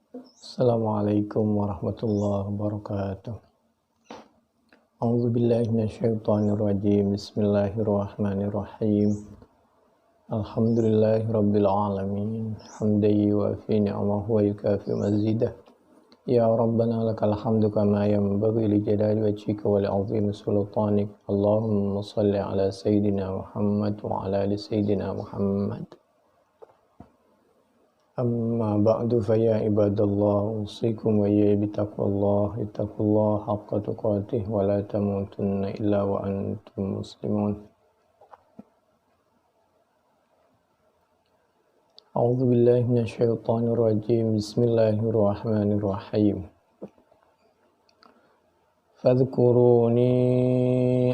Assalamualaikum warahmatullahi wabarakatuh. A'udzu billahi minasyaitonir rajim. Bismillahirrahmanirrahim. Alhamdulillahi rabbil alamin. Hamdan yuwafi ni'amahu wa yukafi mazidah. Ya Rabbana lakal hamdu kama yanbaghi li jalali wajhika wa li 'azimi sultanik. Allahumma shalli ala sayidina Muhammad wa ala ali sayidina Muhammad. Amma ba'du faya ibadallah usikum wa iyaya bitaqwallah ittaqullah haqqa tuqatih wa la tamutunna illa wa antum muslimun. A'udzu billahi minasyaitonir rajim. Bismillahirrahmanirrahim. Fadhkuruni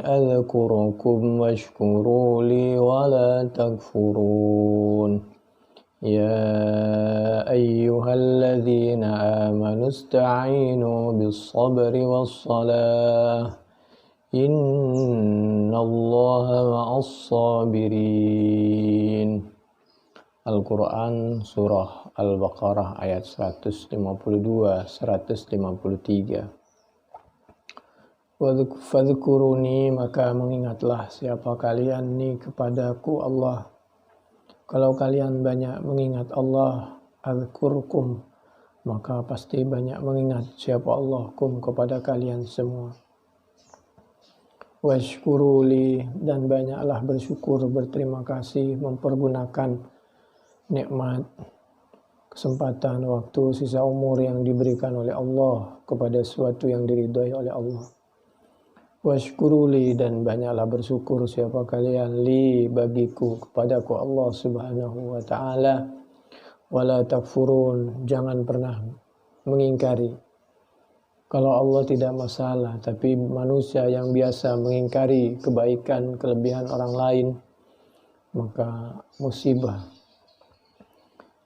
adhkurukum washkuru li wa la takfurun. يا أيها الذين آمنوا استعينوا بالصبر والصلاة إن الله مع الصابرين. Al-Quran Surah Al-Baqarah ayat 152-153. Fadhkuruni, maka mengingatlah siapa kalian nih kepadaku Allah. Kalau kalian banyak mengingat Allah, adzkurkum, maka pasti banyak mengingat siapa Allah kum kepada kalian semua. Washkuruli, dan banyaklah bersyukur, berterima kasih, mempergunakan nikmat, kesempatan, waktu, sisa umur yang diberikan oleh Allah kepada sesuatu yang diridhai oleh Allah. Washkuruli, dan banyaklah bersyukur siapa kalian li bagiku kepadaku Allah subhanahu wa ta'ala. Wala takfurun, jangan pernah mengingkari. Kalau Allah tidak masalah, tapi manusia yang biasa mengingkari kebaikan, kelebihan orang lain, maka musibah.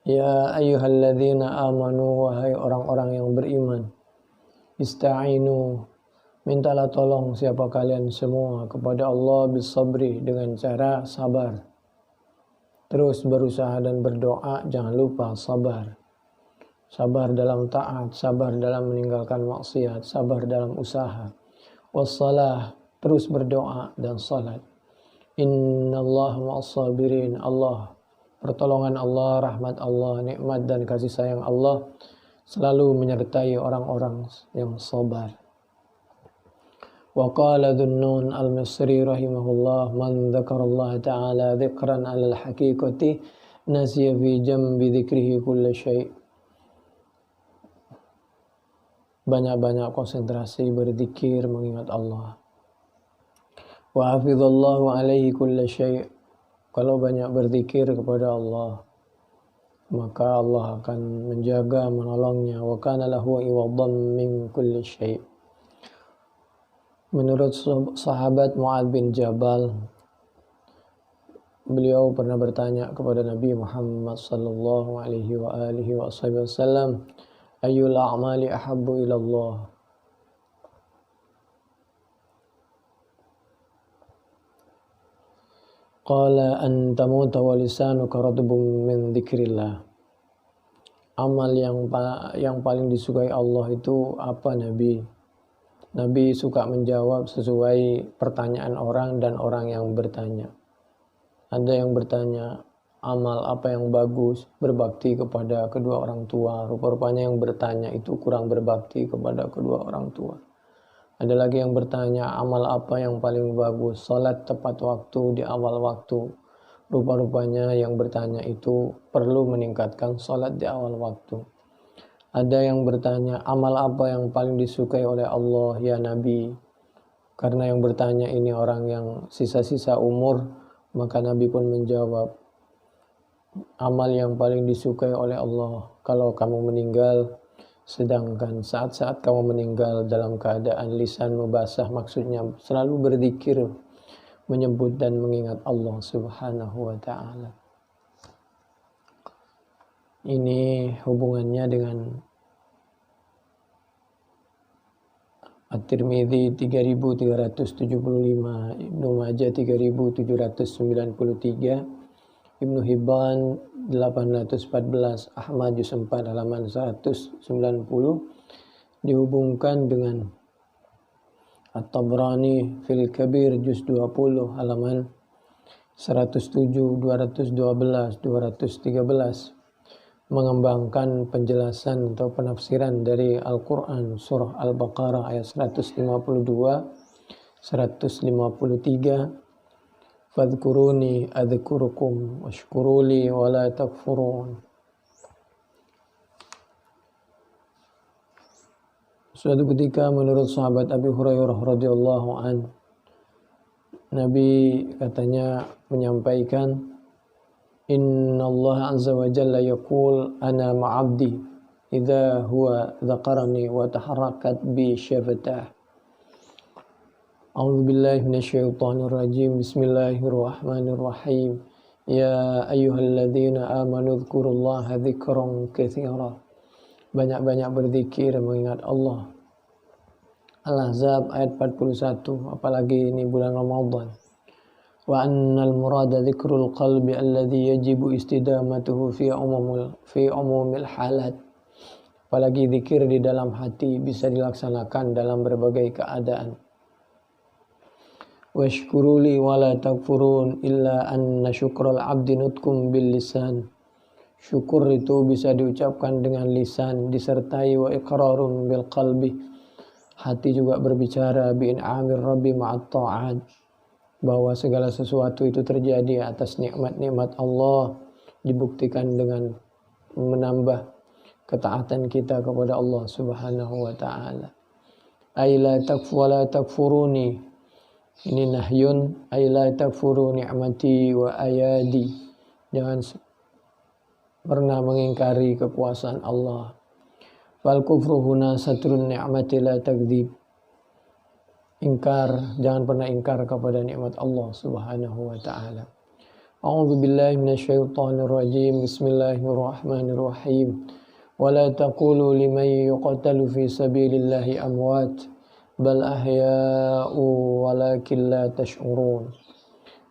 Ya ayyuhalladzina amanu, wahai orang-orang yang beriman, ista'inu, mintalah tolong siapa kalian semua kepada Allah bisabri, dengan cara sabar. Terus berusaha dan berdoa, jangan lupa sabar. Sabar dalam taat, sabar dalam meninggalkan maksiat, sabar dalam usaha. Wassalah, terus berdoa dan salat. Innallaha ma'as sabirin. Allah, pertolongan Allah, rahmat Allah, nikmat dan kasih sayang Allah selalu menyertai orang-orang yang sabar. Wa qala Dhunnun al-Misri rahimahullah, man dzakarallaha ta'ala dzikran 'alal haqiqati nasiya fi jambi dzikrihi kulla syai'. Banyak-banyak konsentrasi berzikir, mengingat Allah. Wa hafizallahu 'alaihi kulla syai'. Kalau banyak berzikir kepada Allah, maka Allah akan menjaga, menolongnya. Wa kana lahu iwadhan min kulli syai'. Menurut sahabat Mu'adz bin Jabal, beliau pernah bertanya kepada Nabi Muhammad sallallahu alaihi wa alihi wasallam, ayyul a'mali ahabbu ila Allah? Qala an tamuta wa lisanuka radbun min dzikrillah. Amal yang paling disukai Allah itu apa, Nabi? Nabi suka menjawab sesuai pertanyaan orang dan orang yang bertanya. Ada yang bertanya, amal apa yang bagus? Berbakti kepada kedua orang tua. Rupa-rupanya yang bertanya itu kurang berbakti kepada kedua orang tua. Ada lagi yang bertanya, amal apa yang paling bagus? Salat tepat waktu di awal waktu. Rupa-rupanya yang bertanya itu perlu meningkatkan salat di awal waktu. Ada yang bertanya, amal apa yang paling disukai oleh Allah ya Nabi? Karena yang bertanya ini orang yang sisa-sisa umur, maka Nabi pun menjawab, amal yang paling disukai oleh Allah kalau kamu meninggal, sedangkan saat-saat kamu meninggal dalam keadaan lisanmu basah, maksudnya selalu berzikir, menyebut dan mengingat Allah subhanahu wa ta'ala. Ini hubungannya dengan At-Tirmidzi 3375, Ibnu Majah 3793, Ibnu Hibban 814, Ahmad juz 4 halaman 190, dihubungkan dengan At-Tabrani fil Kabir juz 20 halaman 107, 212, 213, mengembangkan penjelasan atau penafsiran dari Al-Quran surah Al-Baqarah ayat 152, 153, fadhkuruni adzkurukum washkuruli wala takfurun. Suatu ketika menurut sahabat Abi Hurairah radhiyallahu an, Nabi katanya menyampaikan, Inna Allah azza wa jalla yaqul ana ma'abdi idza huwa dzakarani wa taharrakat bi syafatah. A'udzu billahi minasyaitonir rajim. Bismillahirrahmanirrahim. Ya ayyuhalladzina amanu dzkurullaha dzikran katsira. Banyak-banyak berzikir mengingat Allah. Al-Ahzab ayat 41, apalagi ini bulan Ramadan. Wa annal murada dzikrul qalbi alladzi yajibu istidamatuhu fi umumil halat. Apalagi zikir di dalam hati bisa dilaksanakan dalam berbagai keadaan. Washkuruli wala takfurun illa anna syukral abdi nutkum bil lisan. Syukur itu bisa diucapkan dengan lisan disertai wa iqrarun bil qalbi. Hati juga berbicara bi in'amir rabbi ma'at ta'at, bahwa segala sesuatu itu terjadi atas nikmat-nikmat Allah, dibuktikan dengan menambah ketaatan kita kepada Allah Subhanahu wa taala. Ay la takfu wa la takfuruni. Ini nahyun, ay la takfuru ni'mati wa ayadi. Jangan pernah mengingkari kekuasaan Allah. Fal kufru huna satrun ni'mati la takdzib. Ingkar, jangan pernah ingkar kepada nikmat Allah Subhanahu wa taala. A'udzu billahi minasyaitonir rajim. Bismillahirrahmanirrahim. Wala taqulu liman yuqtalu fi sabilillahi amwat bal ahya'u walakin la tash'urun.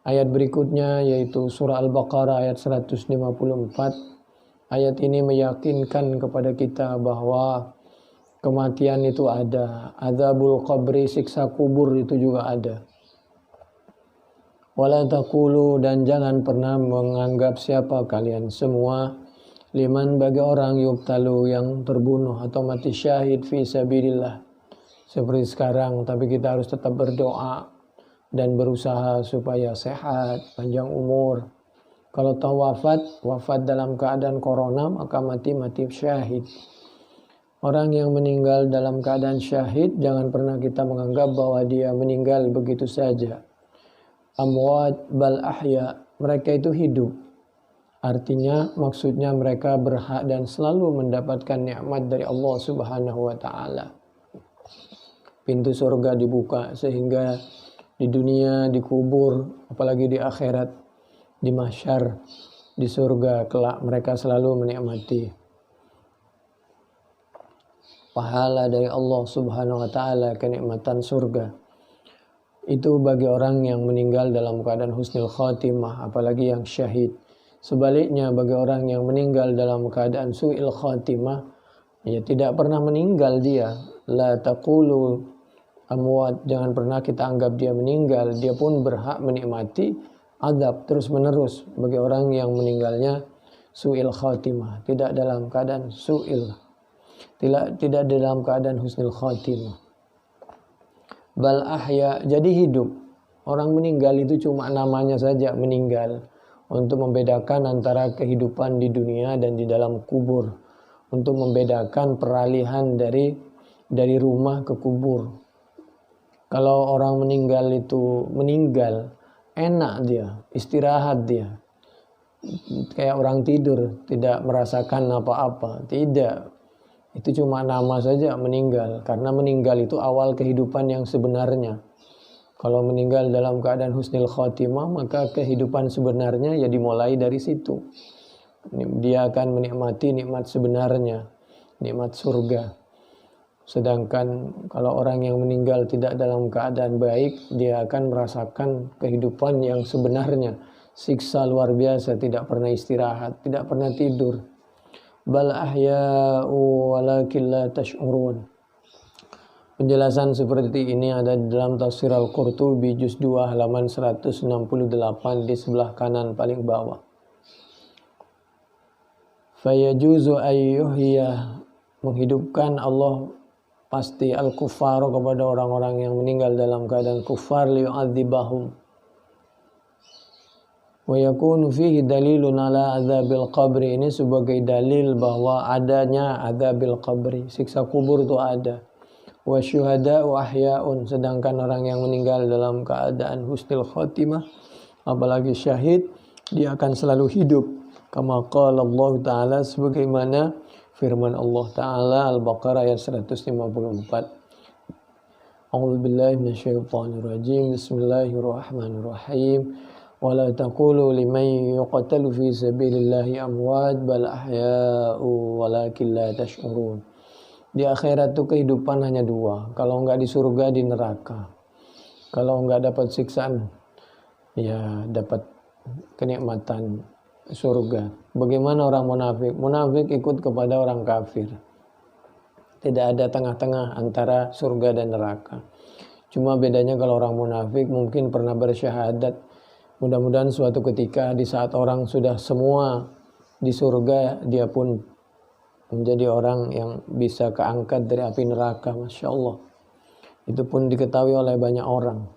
Ayat berikutnya yaitu surah Al-Baqarah ayat 154. Ayat ini meyakinkan kepada kita bahwa kematian itu ada, adzabul qabri, siksa kubur itu juga ada. Wala taqulu, dan jangan pernah menganggap siapa kalian semua, liman, bagi orang yubtalu yang terbunuh atau mati syahid fi sabilillah. Seperti sekarang, tapi kita harus tetap berdoa dan berusaha supaya sehat, panjang umur. Kalau tahu wafat dalam keadaan corona, maka mati syahid. Orang yang meninggal dalam keadaan syahid, jangan pernah kita menganggap bahwa dia meninggal begitu saja. Amwat bal ahya, mereka itu hidup. Artinya maksudnya mereka berhak dan selalu mendapatkan nikmat dari Allah Subhanahu wa taala. Pintu surga dibuka sehingga di dunia, di kubur, apalagi di akhirat, di mahsyar, di surga kelak mereka selalu menikmati pahala dari Allah Subhanahu wa taala, kenikmatan surga. Itu bagi orang yang meninggal dalam keadaan husnul khatimah, apalagi yang syahid. Sebaliknya bagi orang yang meninggal dalam keadaan su'il khatimah, ya tidak pernah meninggal dia. La taqulu amwat, jangan pernah kita anggap dia meninggal. Dia pun berhak menikmati azab terus menerus bagi orang yang meninggalnya su'il khatimah, tidak dalam keadaan su'il, tidak dalam keadaan husnul khatimah. Bal ahya, jadi hidup. Orang meninggal itu cuma namanya saja meninggal, untuk membedakan antara kehidupan di dunia dan di dalam kubur, untuk membedakan peralihan dari rumah ke kubur. Kalau orang meninggal itu meninggal, enak dia, istirahat dia, kayak orang tidur, tidak merasakan apa-apa. Tidak, itu cuma nama saja meninggal, karena meninggal itu awal kehidupan yang sebenarnya. Kalau meninggal dalam keadaan husnul khatimah, maka kehidupan sebenarnya ya dimulai dari situ. Dia akan menikmati nikmat sebenarnya, nikmat surga. Sedangkan kalau orang yang meninggal tidak dalam keadaan baik, dia akan merasakan kehidupan yang sebenarnya siksa luar biasa, tidak pernah istirahat, tidak pernah tidur. Bal ahya'u walakin la tash'urun. Penjelasan seperti ini ada di dalam Tafsir Al-Qurtubi juz 2 halaman 168 di sebelah kanan paling bawah. Fayajuzu ayyuhya, menghidupkan Allah pasti al-kuffar kepada orang-orang yang meninggal dalam keadaan kufar, liyu'adzibahum. Wa yakunu fihi dalilun ala adzabil qabri, ini sebagai dalil bahwa adanya adzabil qabri, siksa kubur itu ada. Wa syuhada'u ahya'un, sedangkan orang yang meninggal dalam keadaan husnul khotimah, apalagi syahid, dia akan selalu hidup. Kama qala Allah Ta'ala, sebagaimana firman Allah Ta'ala Al-Baqarah ayat 154. A'udzu billahi minasyaitonir rajim. Bismillahirrahmanirrahim. Wala taqulu liman yuqtalu fi sabilillahi amwat bal ahya'u walakin la tash'urun. Di akhirat itu kehidupan hanya dua. Kalau enggak di surga, di neraka. Kalau enggak dapat siksaan, ya dapat kenikmatan surga. Bagaimana orang munafik? Munafik ikut kepada orang kafir. Tidak ada tengah-tengah antara surga dan neraka. Cuma bedanya kalau orang munafik mungkin pernah bersyahadat. Mudah-mudahan suatu ketika di saat orang sudah semua di surga, dia pun menjadi orang yang bisa keangkat dari api neraka. Masya Allah. Itu pun diketahui oleh banyak orang.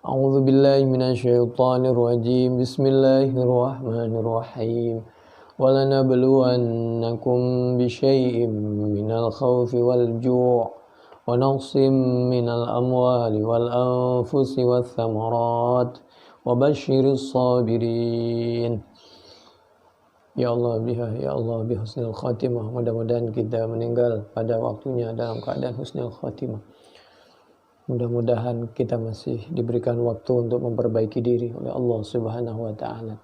A'udzu billahi minasyaitonir rajim. Bismillahirrahmanirrahim. وَلَنَبْلُوَنَّكُمْ بِشَيْءٍ مِّنَ الْخَوْفِ وَالْجُوعِ وَنَقْصٍ مِّنَ الْأَمْوَالِ وَالْأَنفُسِ وَالثَّمَرَاتِ وَبَشِّرِ الصَّابِرِينَ. Ya Allah bihusnil khatimah. Mudah-mudahan kita meninggal pada waktunya dalam keadaan husnul khatimah. Mudah-mudahan kita masih diberikan waktu untuk memperbaiki diri oleh Allah Subhanahu wa taala.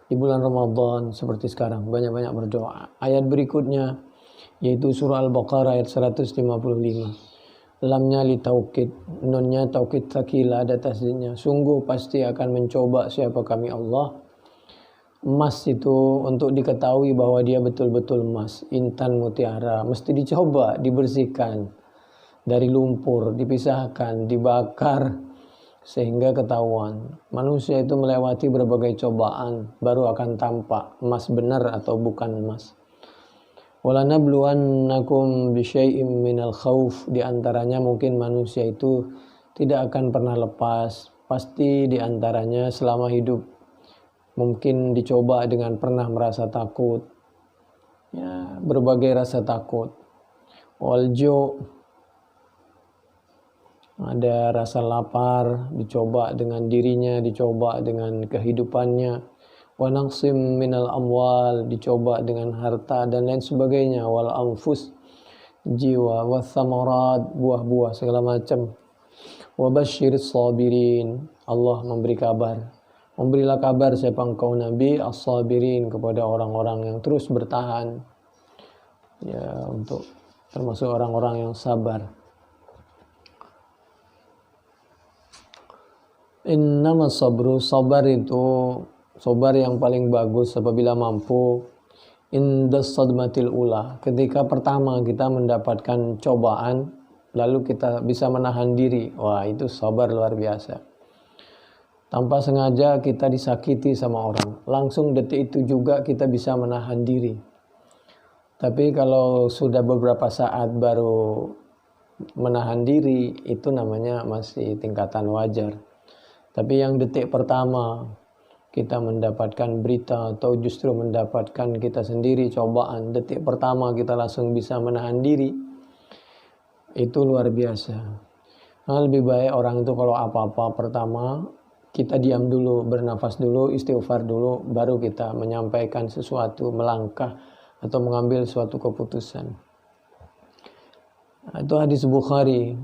Di bulan Ramadan seperti sekarang banyak-banyak berdoa. Ayat berikutnya yaitu surah Al-Baqarah ayat 155. Lamnya li taukid, nunnya taukid tsaqila, ada tasdidnya. Sungguh pasti akan mencoba siapa kami Allah. Emas itu untuk diketahui bahwa dia betul-betul emas, intan mutiara, mesti dicoba, dibersihkan dari lumpur, dipisahkan, dibakar sehingga ketahuan. Manusia itu melewati berbagai cobaan baru akan tampak emas benar atau bukan emas. Walanabluwannakum bisyai'im minal khauf, di antaranya mungkin manusia itu tidak akan pernah lepas, pasti di antaranya selama hidup mungkin dicoba dengan pernah merasa takut. Ya, berbagai rasa takut. Walju, ada rasa lapar, dicoba dengan dirinya, dicoba dengan kehidupannya. Wa naqsim minal amwal, dicoba dengan harta dan lain sebagainya. Wal anfus, jiwa. Wa thamarat, buah-buah segala macam. Wa basyiris sabirin, Allah memberi kabar. Memberilah kabar siapa engkau Nabi as-sabirin, kepada orang-orang yang terus bertahan. Ya, untuk termasuk orang-orang yang sabar. Innama sabru, sabar itu, sabar yang paling bagus apabila mampu indas sadmatil ula, ketika pertama kita mendapatkan cobaan lalu kita bisa menahan diri. Wah, itu sabar luar biasa. Tanpa sengaja kita disakiti sama orang, langsung detik itu juga kita bisa menahan diri. Tapi kalau sudah beberapa saat baru menahan diri, itu namanya masih tingkatan wajar. Tapi yang detik pertama kita mendapatkan berita atau justru mendapatkan kita sendiri cobaan, detik pertama kita langsung bisa menahan diri, itu luar biasa. Nah, lebih baik orang itu kalau apa-apa pertama kita diam dulu, bernafas dulu, istighfar dulu, baru kita menyampaikan sesuatu, melangkah atau mengambil suatu keputusan. Nah, itu hadis Bukhari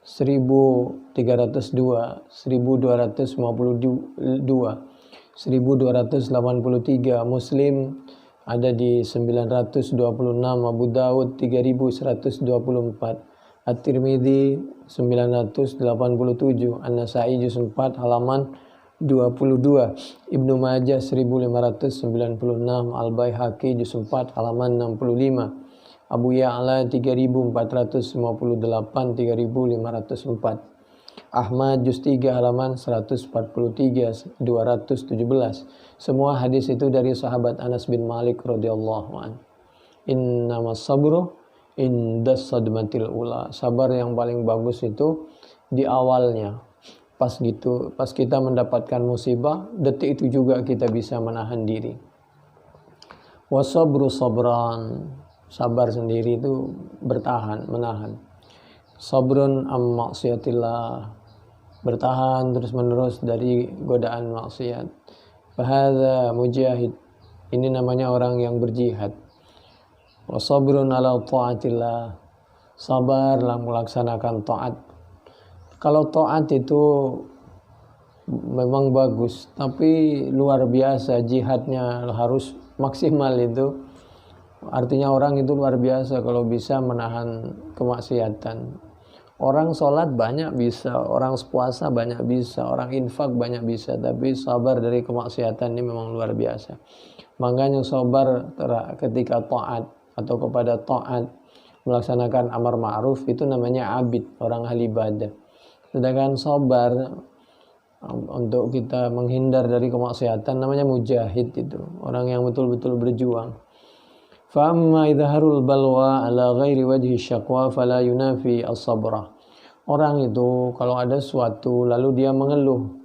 1302, 1252, 1283, Muslim ada di 926, Abu Daud 3124, At-Tirmidzi 987, An-Nasa'i juz 4 halaman 22, Ibnu Majah 1596, Al-Baihaqi juz 4 halaman 65, Abu Ya'la 3458, 3504, Ahmad juz 3 halaman 143, 217. Semua hadis itu dari sahabat Anas bin Malik radhiyallahu an. Innamas sabru indas sadmatil ula. Sabar yang paling bagus itu di awalnya. Pas kita mendapatkan musibah, detik itu juga kita bisa menahan diri. Wasabru sabran. Sabar sendiri itu bertahan, menahan. Sabrun am maksiatillah. Bertahan terus-menerus dari godaan maksiat. Fahadha mujahid. Ini namanya orang yang berjihad. Wasabrun ala ta'atillah. Sabarlah melaksanakan taat. Kalau taat itu memang bagus, tapi luar biasa jihadnya harus maksimal itu. Artinya orang itu luar biasa kalau bisa menahan kemaksiatan. Orang sholat banyak bisa, orang puasa banyak bisa, orang infak banyak bisa, tapi sabar dari kemaksiatan ini memang luar biasa. Makanya sabar ketika taat atau kepada taat, melaksanakan amar ma'ruf itu namanya abid, orang ahli ibadah. Sedangkan sabar untuk kita menghindar dari kemaksiatan namanya mujahid, itu orang yang betul-betul berjuang. Fa'amma idharul balwa ala ghairi wajhi syaqwa fala yunafi as-sabrah. Orang itu kalau ada sesuatu lalu dia mengeluh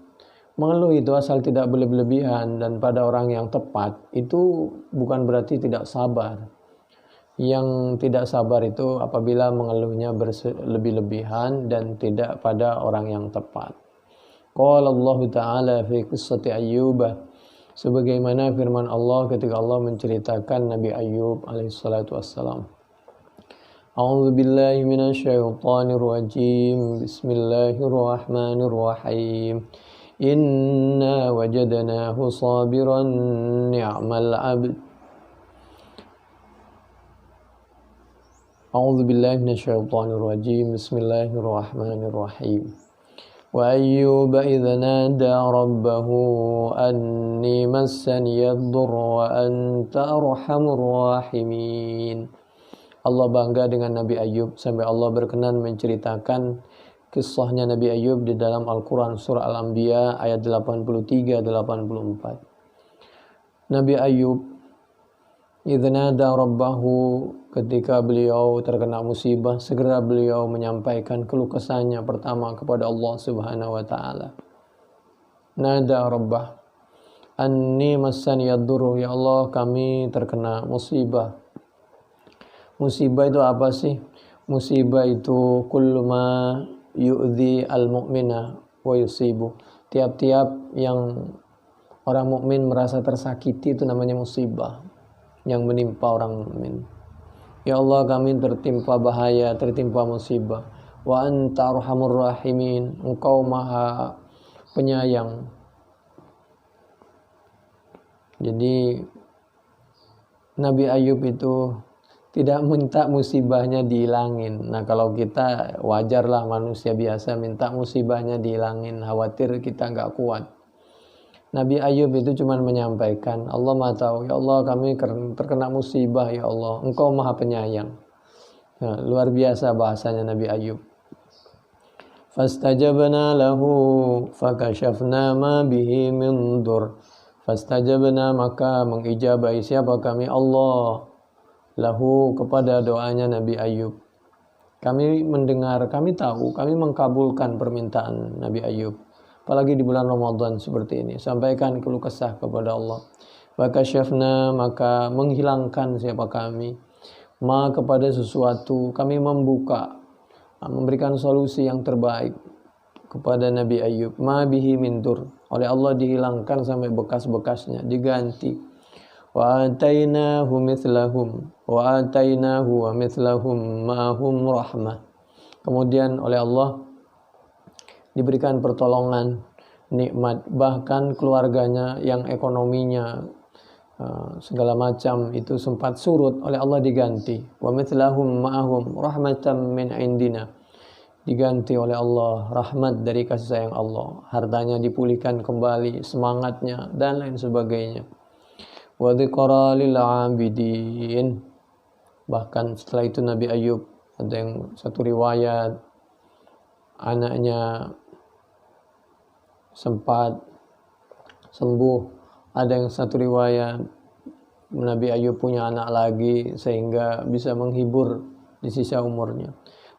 itu asal tidak berlebihan dan pada orang yang tepat, itu bukan berarti tidak sabar. Yang tidak sabar itu apabila mengeluhnya berlebih-lebihan dan tidak pada orang yang tepat. Qala Allah Ta'ala fi qissati Ayyub, sebagaimana firman Allah ketika Allah menceritakan Nabi Ayyub alaihissalatu wassalam. A'udzu billahi minasyaitonir rajim. Bismillahirrahmanirrahim. Inna wajadnahu sabiran ni'mal 'abd. A'udzu billahi minasyaitonir rajim. Bismillahirrahmanirrahim. وأيوب إذ نادى ربه أني مسني الضر وأنت أرحم الراحمين. Allah bangga dengan Nabi Ayyub sampai Allah berkenan menceritakan kisahnya Nabi Ayyub di dalam Al-Quran surah Al-Anbiya ayat 83-84. Nabi Ayyub idz nada rabbahu, ketika beliau terkena musibah, segera beliau menyampaikan keluh kesahnya pertama kepada Allah Subhanahu wa taala. Nada rabbah, anni massani yadurru, ya Allah kami terkena musibah. Musibah itu apa sih? Musibah itu kullu ma yu'dhi al-mu'mina wa yusibu. Tiap-tiap yang orang mukmin merasa tersakiti itu namanya musibah yang menimpa orang mukmin. Ya Allah kami tertimpa bahaya, tertimpa musibah. Wa anta arhamur rahimin, Engkau maha penyayang. Jadi Nabi Ayyub itu tidak minta musibahnya dihilangin. Nah kalau kita wajarlah manusia biasa minta musibahnya dihilangin, khawatir kita nggak kuat. Nabi Ayyub itu cuma menyampaikan, Allah maha tahu, ya Allah kami terkena musibah, ya Allah Engkau maha penyayang. Nah, luar biasa bahasanya Nabi Ayyub. Fastajabna lahu fakashafna ma bihi min dur. Fastajabna, maka mengijabahi siapa kami? Allah. Lahu, kepada doanya Nabi Ayyub. Kami mendengar, kami tahu, kami mengkabulkan permintaan Nabi Ayyub. Apalagi di bulan Ramadan seperti ini, sampaikan keluh kesah kepada Allah. Fakashafna, maka menghilangkan siapa kami, ma kepada sesuatu, kami membuka, memberikan solusi yang terbaik kepada Nabi Ayyub. Ma bihi mindur, oleh Allah dihilangkan sampai bekas-bekasnya, diganti. Wa atainahu mithlahum, wa atainahu wa mithlahum ma'hum rahmah. Kemudian oleh Allah diberikan pertolongan, nikmat, bahkan keluarganya yang ekonominya segala macam itu sempat surut, oleh Allah diganti. Wa mithlahum ma'ahum rahmatan min indina, diganti oleh Allah rahmat dari kasih sayang Allah, hartanya dipulihkan kembali, semangatnya dan lain sebagainya. Wa dzikra lil abidin, bahkan setelah itu Nabi Ayub, ada yang satu riwayat anaknya sempat sembuh, ada yang satu riwayat Nabi Ayub punya anak lagi sehingga bisa menghibur di sisa umurnya.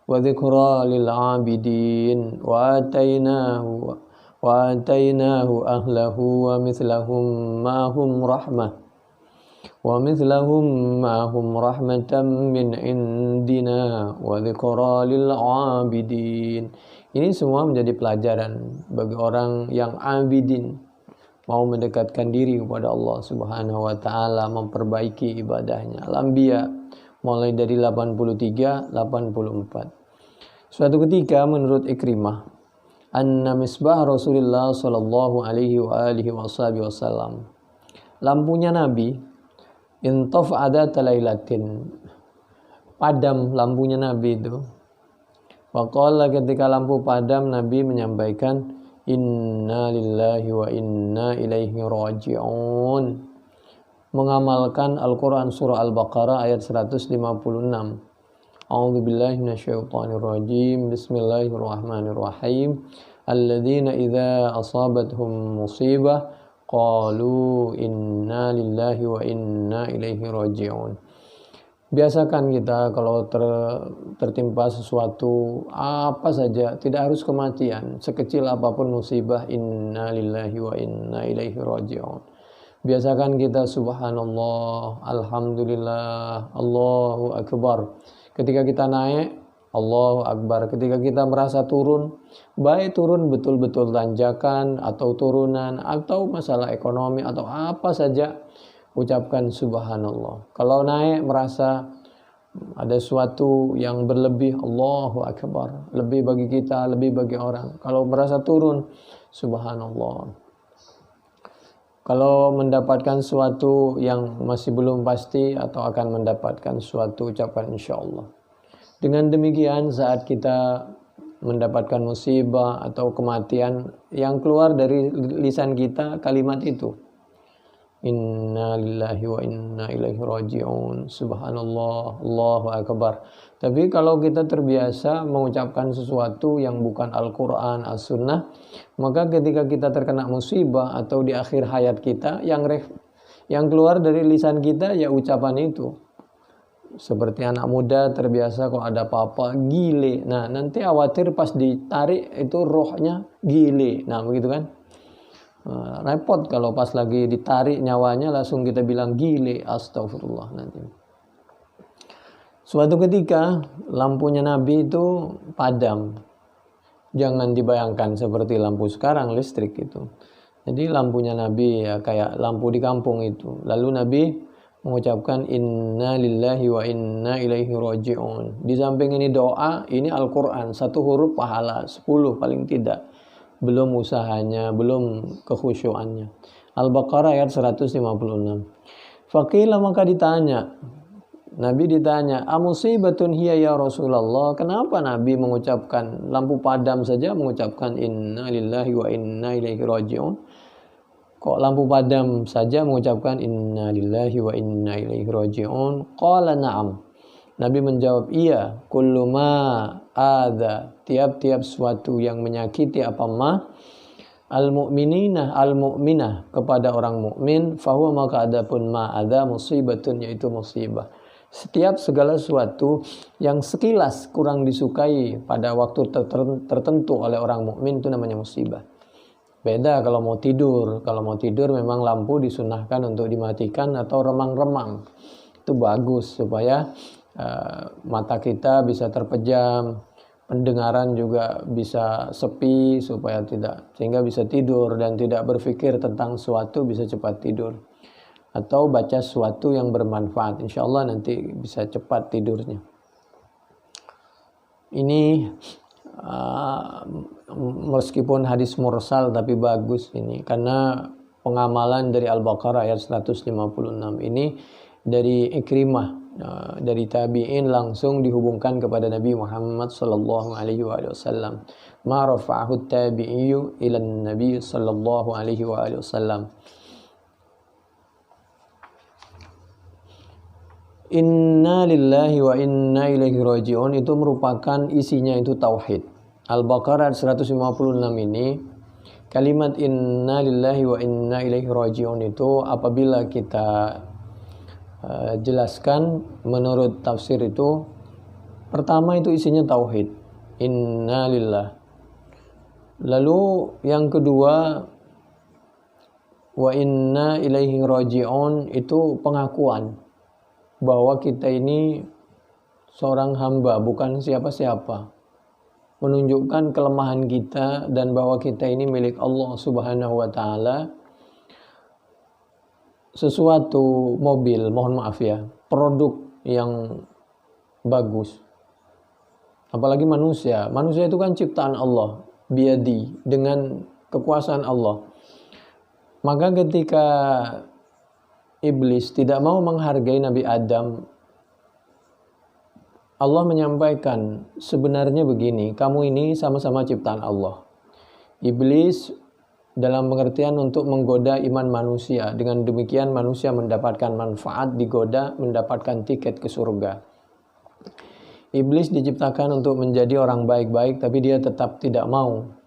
Wa dzikra lil abidin wa atainahu ahlahu wa mithlahum ma'hum rahmatan min indina wa dzikra lil abidin. Ini semua menjadi pelajaran bagi orang yang abidin, mau mendekatkan diri kepada Allah Subhanahu wa taala, memperbaiki ibadahnya. Al-Anbiya mulai dari 83 84. Suatu ketika menurut Ikrimah, anna misbah Rasulullah sallallahu alaihi wa alihi wasallam, lampunya Nabi intafa'ada talailatin, padam lampunya Nabi itu. Waqala, ketika lampu padam Nabi menyampaikan inna lillahi wa inna ilaihi raji'un, mengamalkan Al-Quran surah Al-Baqarah ayat 156. A'udzubillahi minasyaitonir rajim. Bismillahirrahmanirrahim. Alladzina idza asabathum musibah qalu inna lillahi wa inna ilaihi raji'un. Biasakan kita kalau tertimpa sesuatu apa saja, tidak harus kematian, sekecil apapun musibah, inna lillahi wa inna ilaihi raji'un. Biasakan kita subhanallah, alhamdulillah, Allahu akbar. Ketika kita naik, Allahu akbar. Ketika kita merasa turun, baik turun betul-betul tanjakan atau turunan atau masalah ekonomi atau apa saja, ucapkan subhanallah. Kalau naik merasa ada sesuatu yang berlebih, Allahu akbar. Lebih bagi kita, lebih bagi orang. Kalau merasa turun, subhanallah. Kalau mendapatkan sesuatu yang masih belum pasti atau akan mendapatkan sesuatu, ucapkan insyaallah. Dengan demikian saat kita mendapatkan musibah atau kematian, yang keluar dari lisan kita kalimat itu, inna lillahi wa inna ilaihi raji'un, subhanallah, Allahu akbar. Tapi kalau kita terbiasa mengucapkan sesuatu yang bukan Al-Quran, As-Sunnah, maka ketika kita terkena musibah atau di akhir hayat kita, yang keluar dari lisan kita ya ucapan itu. Seperti anak muda terbiasa kalau ada apa-apa gile, nah nanti khawatir pas ditarik itu rohnya gile, nah begitu kan. Repot kalau pas lagi ditarik nyawanya langsung kita bilang gile, astagfirullah nanti. Suatu ketika lampunya Nabi itu padam. Jangan dibayangkan seperti lampu sekarang listrik itu. Jadi lampunya Nabi ya kayak lampu di kampung itu. Lalu Nabi mengucapkan inna lillahi wa inna ilaihi raji'un. Di samping ini doa, ini Al-Quran, satu huruf pahala 10 paling tidak. Belum usahanya, belum kekhusyuannya. Al-Baqarah ayat 156. Faqila, maka ditanya, Nabi ditanya, amusibatun hiya ya Rasulullah, kenapa Nabi mengucapkan lampu padam saja mengucapkan inna lillahi wa inna ilaihi raji'un? Kok lampu padam saja mengucapkan inna lillahi wa inna ilaihi raji'un? Qala na'am. Nabi menjawab, iya, kullu ma adza, tiap-tiap suatu yang menyakiti apa ma al-mu'minah kepada orang mukmin, fahuwa, maka adapun ma adza musibatun, yaitu musibah. Setiap segala sesuatu yang sekilas kurang disukai pada waktu tertentu oleh orang mukmin itu namanya musibah. Beda kalau mau tidur. Kalau mau tidur memang lampu disunahkan untuk dimatikan atau remang-remang. Itu bagus supaya mata kita bisa terpejam, pendengaran juga bisa sepi supaya sehingga bisa tidur dan tidak berpikir tentang sesuatu, bisa cepat tidur. Atau baca sesuatu yang bermanfaat, insya Allah nanti bisa cepat tidurnya. Ini meskipun hadis mursal tapi bagus ini, karena pengamalan dari Al-Baqarah ayat 156 ini dari Ikrimah, dari tabi'in langsung dihubungkan kepada Nabi Muhammad sallallahu alaihi wasallam. Ma rafa'ahu tabi'iyyu ila Nabi sallallahu alaihi wasallam. Inna lillahi wa inna ilaihi raji'un itu merupakan isinya itu tauhid. Al-Baqarah 156 ini kalimat inna lillahi wa inna ilaihi raji'un itu apabila kita jelaskan menurut tafsir itu pertama itu isinya tauhid, inna lillah. Lalu yang kedua wa inna ilaihi raji'un itu pengakuan bahwa kita ini seorang hamba bukan siapa-siapa, menunjukkan kelemahan kita dan bahwa kita ini milik Allah Subhanahu wa taala. Sesuatu mobil, mohon maaf ya, produk yang bagus. Apalagi manusia itu kan ciptaan Allah, biadi, dengan kekuasaan Allah. Maka ketika iblis tidak mau menghargai Nabi Adam, Allah menyampaikan sebenarnya begini, kamu ini sama-sama ciptaan Allah. Iblis dalam pengertian untuk menggoda iman manusia. Dengan demikian manusia mendapatkan manfaat, digoda mendapatkan tiket ke surga. Iblis diciptakan untuk menjadi orang baik-baik, tapi dia tetap tidak mau.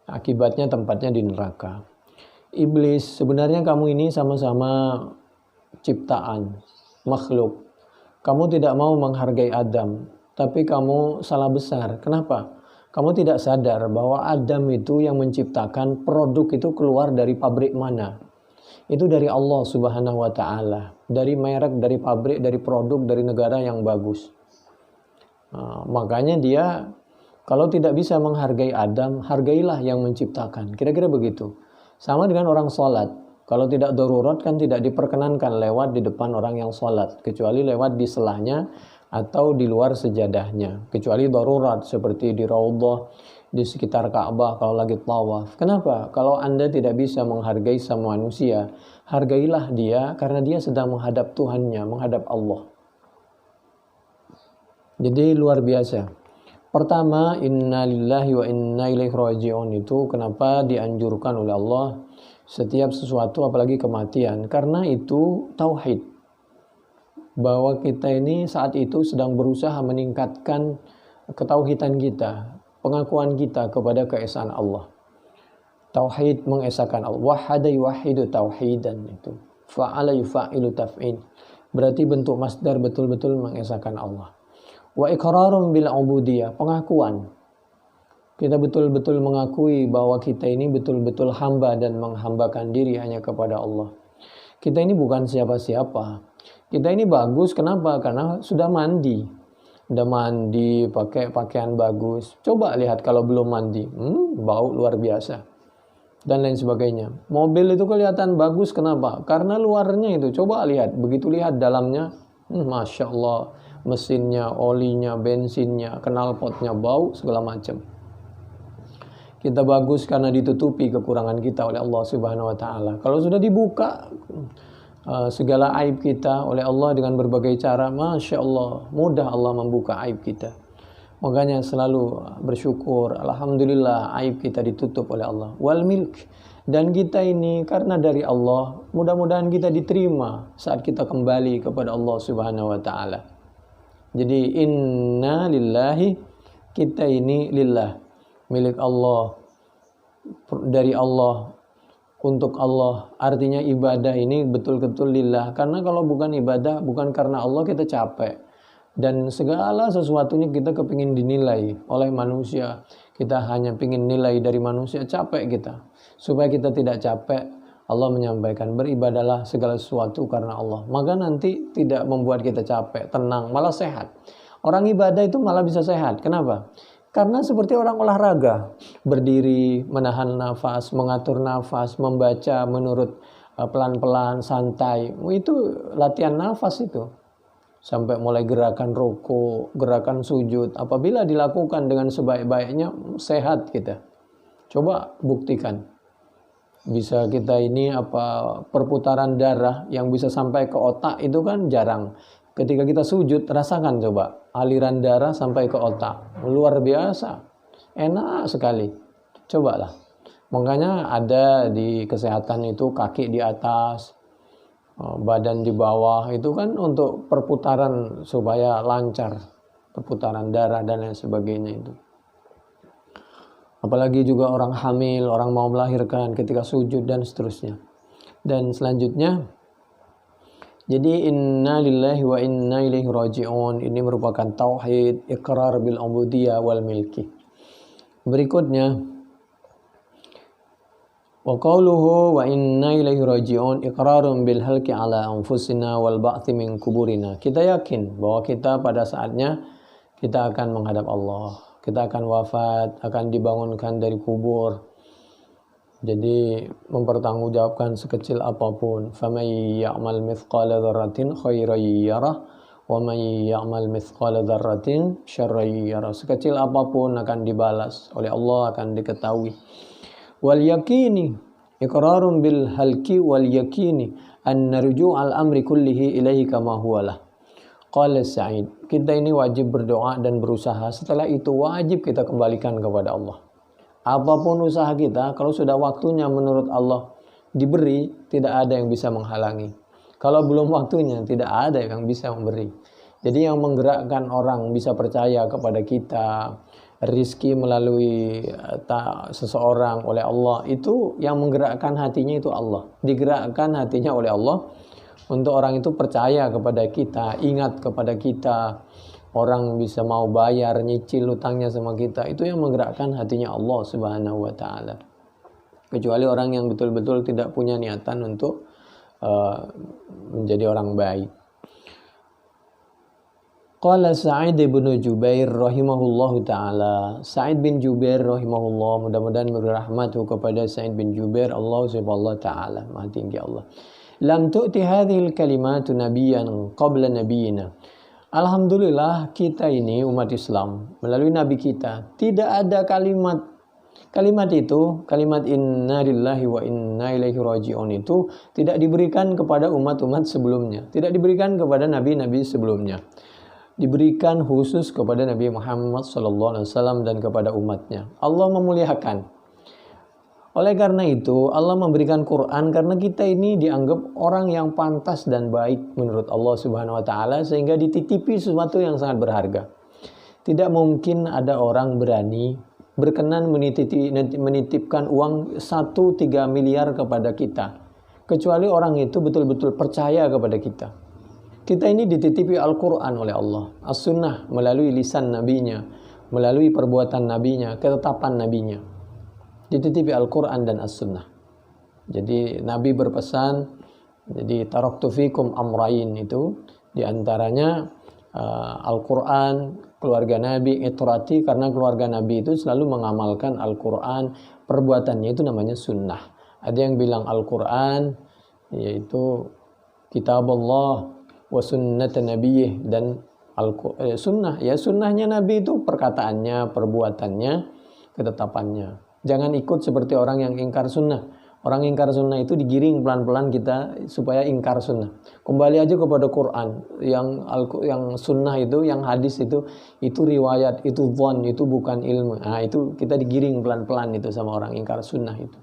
Akibatnya tempatnya di neraka. Iblis, sebenarnya kamu ini sama-sama ciptaan, makhluk. Kamu tidak mau menghargai Adam, tapi kamu salah besar. Kenapa? Kamu tidak sadar bahwa Adam itu yang menciptakan produk itu keluar dari pabrik mana? Itu dari Allah Subhanahu wa taala, dari merek, dari pabrik, dari produk, dari negara yang bagus. Makanya dia kalau tidak bisa menghargai Adam, hargailah yang menciptakan. Kira-kira begitu. Sama dengan orang sholat. Kalau tidak darurat kan tidak diperkenankan lewat di depan orang yang sholat, kecuali lewat di selahnya atau di luar sejadahnya, kecuali darurat seperti di raudhah, di sekitar Ka'bah kalau lagi tawaf. Kenapa? Kalau Anda tidak bisa menghargai sama manusia, hargailah dia karena dia sedang menghadap Tuhannya, menghadap Allah. Jadi luar biasa. Pertama, inna lillahi wa inna ilaihi raji'un itu kenapa dianjurkan oleh Allah setiap sesuatu apalagi kematian? Karena itu tauhid. Bahwa kita ini saat itu sedang berusaha meningkatkan ketauhidan kita, pengakuan kita kepada keesaan Allah. Tauhid mengesahkan Allah. Wahada yuwahidu tauhidan itu. Fa'ala yufa'ilu taf'in. Berarti bentuk masdar betul-betul mengesahkan Allah. Wa iqrarum bil ubudiyah, pengakuan. Kita betul-betul mengakui bahwa kita ini betul-betul hamba dan menghambakan diri hanya kepada Allah. Kita ini bukan siapa-siapa. Kita ini bagus, kenapa? Karena sudah mandi. Sudah mandi, pakai pakaian bagus. Coba lihat kalau belum mandi. Bau luar biasa. Dan lain sebagainya. Mobil itu kelihatan bagus, kenapa? Karena luarnya itu. Coba lihat. Begitu lihat dalamnya. Masya Allah. Mesinnya, olinya, bensinnya, knalpotnya, bau, segala macam. Kita bagus karena ditutupi kekurangan kita oleh Allah Subhanahu wa taala. Kalau sudah dibuka segala aib kita oleh Allah dengan berbagai cara, Masya Allah, mudah Allah membuka aib kita. Makanya selalu bersyukur, alhamdulillah aib kita ditutup oleh Allah. Wal milk, dan kita ini karena dari Allah, mudah-mudahan kita diterima saat kita kembali kepada Allah Subhanahu wa taala. Jadi inna lillahi, kita ini lillah, milik Allah, dari Allah, untuk Allah. Artinya ibadah ini betul-betul lillah. Karena kalau bukan ibadah, bukan karena Allah, kita capek. Dan segala sesuatunya kita kepingin dinilai oleh manusia. Kita hanya pingin nilai dari manusia, capek kita. Supaya kita tidak capek, Allah menyampaikan beribadalah segala sesuatu karena Allah. Maka nanti tidak membuat kita capek, tenang, malah sehat. Orang ibadah itu malah bisa sehat. Kenapa? Karena seperti orang olahraga, berdiri, menahan nafas, mengatur nafas, membaca menurut pelan-pelan, santai. Itu latihan nafas itu. Sampai mulai gerakan rukuk, gerakan sujud. Apabila dilakukan dengan sebaik-baiknya, sehat kita. Coba buktikan. Bisa kita ini perputaran darah yang bisa sampai ke otak itu kan jarang. Ketika kita sujud, rasakan coba aliran darah sampai ke otak. Luar biasa. Enak sekali. Cobalah. Makanya ada di kesehatan itu kaki di atas, badan di bawah. Itu kan untuk perputaran supaya lancar. Perputaran darah dan lain sebagainya itu. Apalagi juga orang hamil, orang mau melahirkan ketika sujud dan seterusnya. Dan selanjutnya, jadi inna lillahi wa inna ilaihi raji'un ini merupakan tauhid, iqrar bil ubudiyah wal milki. Berikutnya, wa qawluhu wa inna ilaihi raji'un iqrarun bil halki ala anfusina wal ba'thi min kuburina. Kita yakin bahwa kita pada saatnya kita akan menghadap Allah. Kita akan wafat, akan dibangunkan dari kubur. Jadi mempertanggungjawabkan sekecil apapun. Faman ya'mal mithqala dzarratin khairan yarah wa man ya'mal mithqala dzarratin syarran yarah. Sekecil apapun akan dibalas oleh Allah, akan diketahui. Wal yaqini iqrarun bil halki wal yaqini an narju'al amri kullihi ilaihi kama huwa lah. Qala Sa'id, kita ini wajib berdoa dan berusaha, setelah itu wajib kita kembalikan kepada Allah. Apapun usaha kita, kalau sudah waktunya menurut Allah diberi, tidak ada yang bisa menghalangi. Kalau belum waktunya, tidak ada yang bisa memberi. Jadi yang menggerakkan orang bisa percaya kepada kita, rizki melalui seseorang oleh Allah, itu yang menggerakkan hatinya itu Allah. Digerakkan hatinya oleh Allah untuk orang itu percaya kepada kita, ingat kepada kita. Orang bisa mau bayar, nyicil utangnya sama kita. Itu yang menggerakkan hatinya Allah Subhanahu wa ta'ala. Kecuali orang yang betul-betul tidak punya niatan untuk menjadi orang baik. Qala Sa'id bin Jubair rahimahullahu ta'ala. Sa'id bin Jubair rahimahullah, mudah-mudahan berrahmatu kepada Sa'id bin Jubair, Allah subhanahu wa ta'ala, maha tinggi Allah. Lam tu'ti hadhil kalimatu nabiyyan qabla nabiyina. Alhamdulillah kita ini umat Islam melalui Nabi kita tidak ada kalimat itu, kalimat inna lillahi wa inna ilaihi raji'un itu tidak diberikan kepada umat-umat sebelumnya, tidak diberikan kepada nabi-nabi sebelumnya, diberikan khusus kepada Nabi Muhammad SAW dan kepada umatnya. Allah memuliakan. Oleh karena itu, Allah memberikan Quran karena kita ini dianggap orang yang pantas dan baik menurut Allah Subhanahu wa ta'ala, sehingga dititipi sesuatu yang sangat berharga. Tidak mungkin ada orang berani berkenan menitipkan uang 1-3 miliar kepada kita, kecuali orang itu betul-betul percaya kepada kita. Kita ini dititipi Al-Quran oleh Allah, As-Sunnah melalui lisan nabinya, melalui perbuatan nabinya, ketetapan nabinya. Dititipi Al-Quran dan As-Sunnah. Jadi Nabi berpesan, jadi taraktu fikum amrain, itu diantaranya Al-Quran, keluarga Nabi, itrati, karena keluarga Nabi itu selalu mengamalkan Al-Quran, perbuatannya itu namanya sunnah. Ada yang bilang Al-Quran yaitu kitab Allah wa sunnat nabiyih, dan sunnah, ya sunnahnya Nabi itu perkataannya, perbuatannya, ketetapannya. Jangan ikut seperti orang yang ingkar sunnah. Orang ingkar sunnah itu digiring pelan-pelan kita supaya ingkar sunnah. Kembali aja kepada Quran. Yang sunnah itu, yang hadis itu riwayat, itu dhon, itu bukan ilmu. Nah itu kita digiring pelan-pelan itu sama orang ingkar sunnah itu.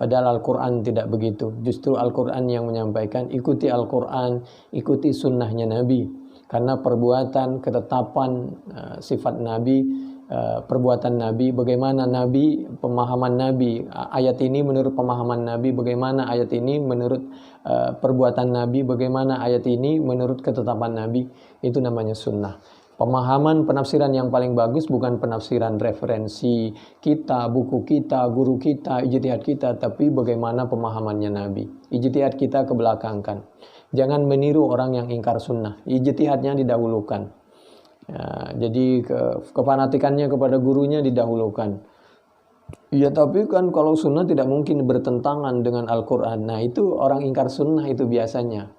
Padahal Al-Quran tidak begitu. Justru Al-Quran yang menyampaikan, ikuti Al-Quran, ikuti sunnahnya Nabi. Karena perbuatan, ketetapan, sifat Nabi, perbuatan Nabi, bagaimana Nabi, pemahaman Nabi, ayat ini menurut pemahaman Nabi, bagaimana ayat ini menurut perbuatan Nabi, bagaimana ayat ini menurut ketetapan Nabi, itu namanya sunnah. Pemahaman penafsiran yang paling bagus bukan penafsiran referensi kita, buku kita, guru kita, ijtihad kita, tapi bagaimana pemahamannya Nabi. Ijtihad kita kebelakangkan. Jangan meniru orang yang ingkar sunnah, ijtihadnya didahulukan. Ya, jadi kefanatikannya kepada gurunya didahulukan. Ya tapi kan kalau sunnah tidak mungkin bertentangan dengan Al-Quran. Nah itu orang ingkar sunnah itu biasanya.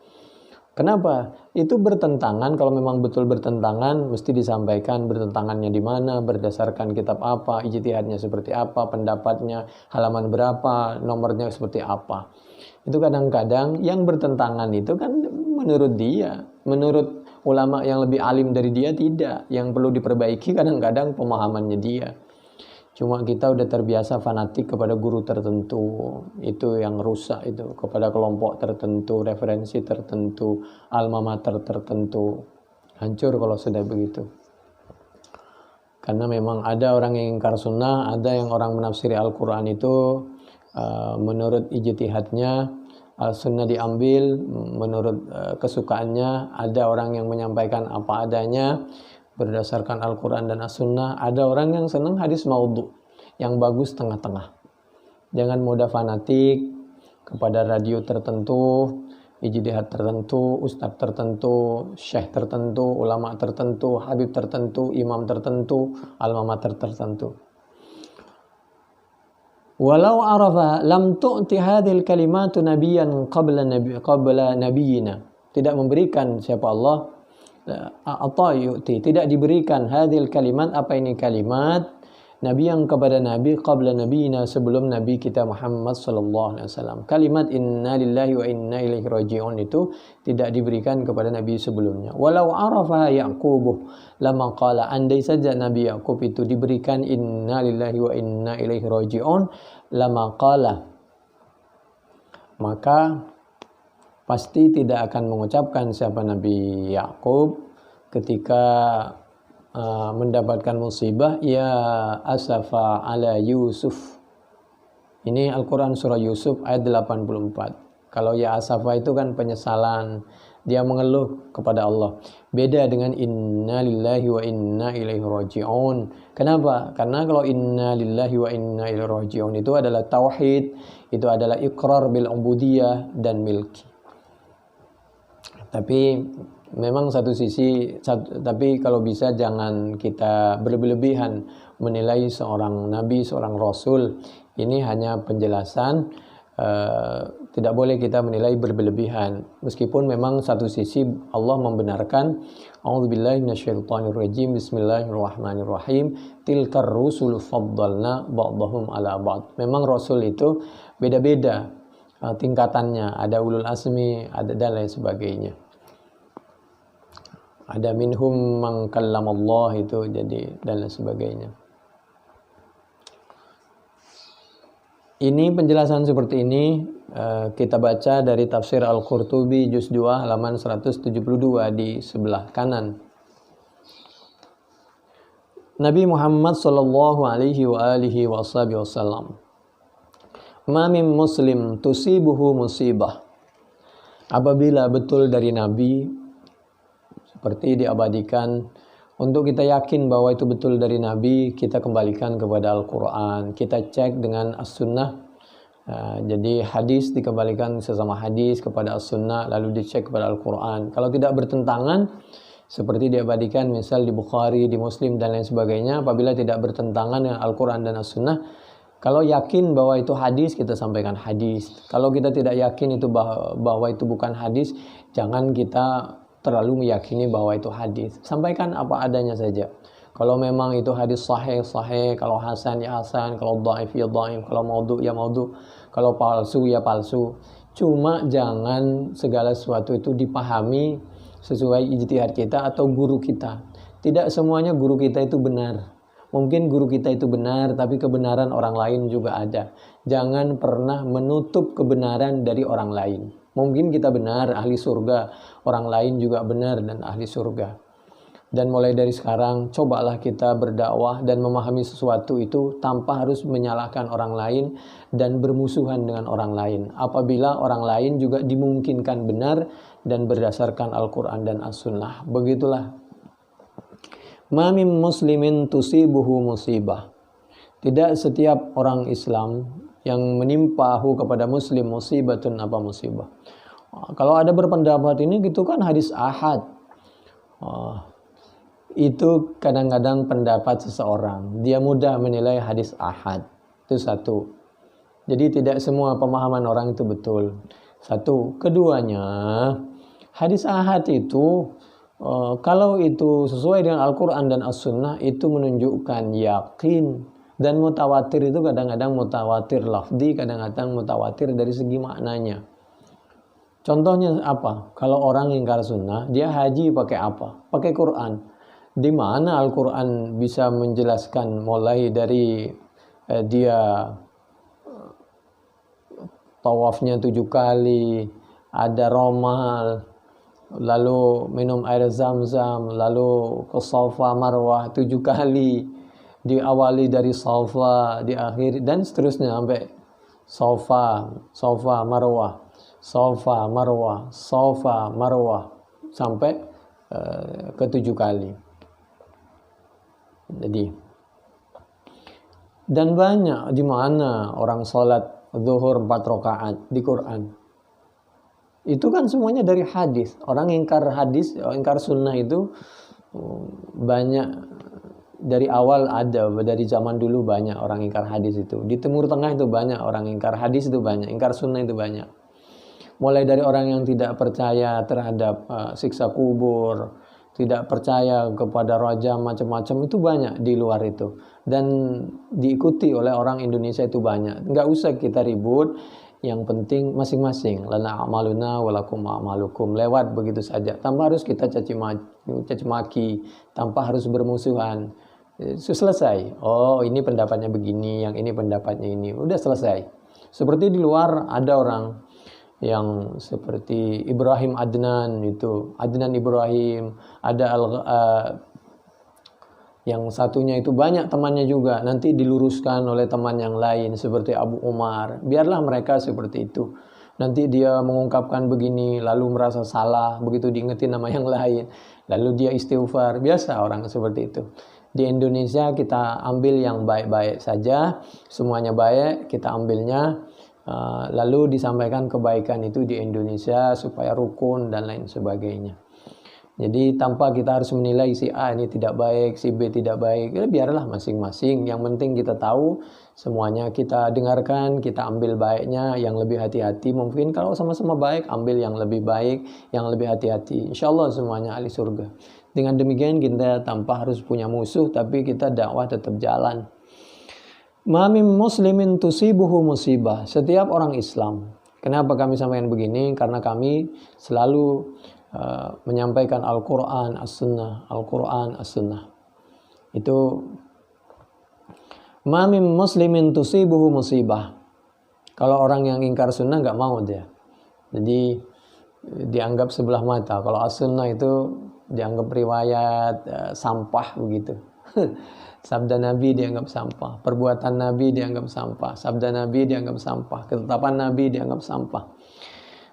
Kenapa? Itu bertentangan, kalau memang betul bertentangan, mesti disampaikan bertentangannya di mana, berdasarkan kitab apa, ijtihadnya seperti apa, pendapatnya, halaman berapa, nomornya seperti apa. Itu kadang-kadang yang bertentangan itu kan menurut dia, menurut ulama yang lebih alim dari dia tidak. Yang perlu diperbaiki kadang-kadang pemahamannya dia. Cuma kita udah terbiasa fanatik kepada guru tertentu, itu yang rusak itu, kepada kelompok tertentu, referensi tertentu, alma mater tertentu. Hancur kalau sudah begitu. Karena memang ada orang yang ingkar sunnah, ada yang orang menafsiri Al-Quran itu menurut ijtihadnya, Al-Sunnah diambil menurut kesukaannya. Ada orang yang menyampaikan apa adanya berdasarkan Al-Quran dan As-Sunnah. Ada orang yang senang hadis maudhu, yang bagus tengah-tengah. Jangan mudah fanatik kepada radio tertentu, ijtihad tertentu, ustadz tertentu, syekh tertentu, ulama tertentu, habib tertentu, imam tertentu, alma mater tertentu. Walau arafa lam tu'ti hadhil kalimatu nabiyan qabla nabiyina. Tidak memberikan siapa Allah atau yu'ti, tidak diberikan hadhil kalimat, apa ini kalimat, nabi yang kepada nabi qabla nabiyina, sebelum nabi kita Muhammad sallallahu alaihi wasallam. Kalimat inna lillahi wa inna ilaihi raji'un itu tidak diberikan kepada nabi sebelumnya. Walau arafa Ya'qub lama qala, andai saja nabi Ya'qub itu diberikan inna lillahi wa inna ilaihi raji'un lama qala, maka pasti tidak akan mengucapkan siapa Nabi Ya'qub ketika mendapatkan musibah, ya asafa ala Yusuf. Ini Al-Quran surah Yusuf ayat 84. Kalau ya asafa itu kan penyesalan, dia mengeluh kepada Allah. Beda dengan inna lillahi wa inna ilaihi raji'un. Kenapa? Karena kalau inna lillahi wa inna ilaihi raji'un itu adalah tauhid, itu adalah iqrar bil ubudiyah dan milki. Tapi memang satu sisi, tapi kalau bisa jangan kita berlebihan menilai seorang nabi, seorang rasul. Ini hanya penjelasan, tidak boleh kita menilai berlebihan. Meskipun memang satu sisi Allah membenarkan, a'udzubillahi minasyaitonirrajim, bismillahirrahmanirrahim, tilkar rusulu faddalna ba'dahum ala ba'd. Memang rasul itu beda-beda tingkatannya, ada ulul asmi, ada dan lain sebagainya. Ada minhum man kallamallah itu, jadi dan lain sebagainya. Ini penjelasan seperti ini kita baca dari tafsir Al-Qurtubi juz 2 halaman 172 di sebelah kanan. Nabi Muhammad sallallahu alaihi wa alihi wasallam, ma min muslim tusibuhu musibah. Apabila betul dari Nabi, seperti diabadikan, untuk kita yakin bahwa itu betul dari Nabi, kita kembalikan kepada Al-Quran, kita cek dengan As-Sunnah. Jadi hadis dikembalikan sesama hadis kepada As-Sunnah, lalu dicek kepada Al-Quran. Kalau tidak bertentangan, seperti diabadikan misal di Bukhari, di Muslim dan lain sebagainya, apabila tidak bertentangan dengan Al-Quran dan As-Sunnah, kalau yakin bahwa itu hadis, kita sampaikan hadis. Kalau kita tidak yakin itu bahwa itu bukan hadis, jangan kita terlalu meyakini bahwa itu hadis. Sampaikan apa adanya saja. Kalau memang itu hadis sahih, sahih. Kalau hasan, ya hasan. Kalau dhaif, ya dhaif. Kalau maudhu, ya maudhu. Kalau palsu, ya palsu. Cuma jangan segala sesuatu itu dipahami sesuai ijtihad kita atau guru kita. Tidak semuanya guru kita itu benar. Mungkin guru kita itu benar, tapi kebenaran orang lain juga ada. Jangan pernah menutup kebenaran dari orang lain. Mungkin kita benar, ahli surga. Orang lain juga benar dan ahli surga. Dan mulai dari sekarang, cobalah kita berdakwah dan memahami sesuatu itu tanpa harus menyalahkan orang lain dan bermusuhan dengan orang lain. Apabila orang lain juga dimungkinkan benar dan berdasarkan Al-Quran dan As-Sunnah. Begitulah. Ma min muslimin tusibuhu musibah. Tidak setiap orang Islam yang menimpahu kepada muslim musibatun, apa musibah. Kalau ada berpendapat ini gitu kan hadis ahad. Itu kadang-kadang pendapat seseorang. Dia mudah menilai hadis ahad. Itu satu. Jadi tidak semua pemahaman orang itu betul. Satu. Keduanya, Hadis ahad itu kalau itu sesuai dengan Al-Quran dan As-Sunnah itu menunjukkan yakin. Dan mutawatir itu kadang-kadang mutawatir lafzi, kadang-kadang mutawatir dari segi maknanya. Contohnya apa? Kalau orang ingkar sunnah, dia haji pakai apa? Pakai Quran. Di mana Al-Quran bisa menjelaskan mulai dari dia tawafnya 7 kali, ada romal, lalu minum air zam-zam, lalu ke Safa Marwah 7 kali, diawali dari Safa, diakhiri dan seterusnya sampai Safa Marwah, Safa Marwah, Safa Marwah sampai ke 7 kali. Jadi dan banyak di mana orang sholat zuhur 4 rakaat di Quran. Itu kan semuanya dari hadis. Orang ingkar hadis, ingkar sunnah itu banyak dari awal ada, dari zaman dulu banyak orang ingkar hadis itu. Di Timur Tengah itu banyak orang ingkar hadis itu banyak, ingkar sunnah itu banyak. Mulai dari orang yang tidak percaya terhadap siksa kubur, tidak percaya kepada raja macam-macam itu banyak di luar itu. Dan diikuti oleh orang Indonesia itu banyak. Nggak usah kita ribut. Yang penting masing-masing lana amaluna walakum amalukum, lewat begitu saja tanpa harus kita caci maki, tanpa harus bermusuhan. Selesai. Oh, ini pendapatnya begini, yang ini pendapatnya ini. Udah selesai. Seperti di luar ada orang yang seperti Ibrahim Adnan itu, Adnan Ibrahim, ada yang satunya itu banyak temannya juga, nanti diluruskan oleh teman yang lain seperti Abu Umar. Biarlah mereka seperti itu. Nanti dia mengungkapkan begini lalu merasa salah, begitu diingetin nama yang lain, lalu dia istighfar. Biasa orang seperti itu. Di Indonesia kita ambil yang baik-baik saja, semuanya baik, kita ambilnya, lalu disampaikan kebaikan itu di Indonesia supaya rukun dan lain sebagainya. Jadi tanpa kita harus menilai si A ini tidak baik, si B tidak baik, ya biarlah masing-masing. Yang penting kita tahu semuanya, kita dengarkan, kita ambil baiknya, yang lebih hati-hati. Mungkin kalau sama-sama baik, ambil yang lebih baik, yang lebih hati-hati. Insya Allah semuanya ahli surga. Dengan demikian kita tanpa harus punya musuh, tapi kita dakwah tetap jalan. Ma min muslimin tusibuhu musibah. Setiap orang Islam. Kenapa kami sampaikan begini? Karena kami selalu menyampaikan Al-Quran, As-Sunnah, Al-Quran, As-Sunnah. Itu ma min muslimin tusibuhu musibah. Kalau orang yang ingkar sunnah nggak mau dia. Jadi dianggap sebelah mata. Kalau As-Sunnah itu dianggap riwayat sampah begitu. Sabda Nabi dianggap sampah, perbuatan Nabi dianggap sampah, sabda Nabi dianggap sampah, ketetapan Nabi dianggap sampah.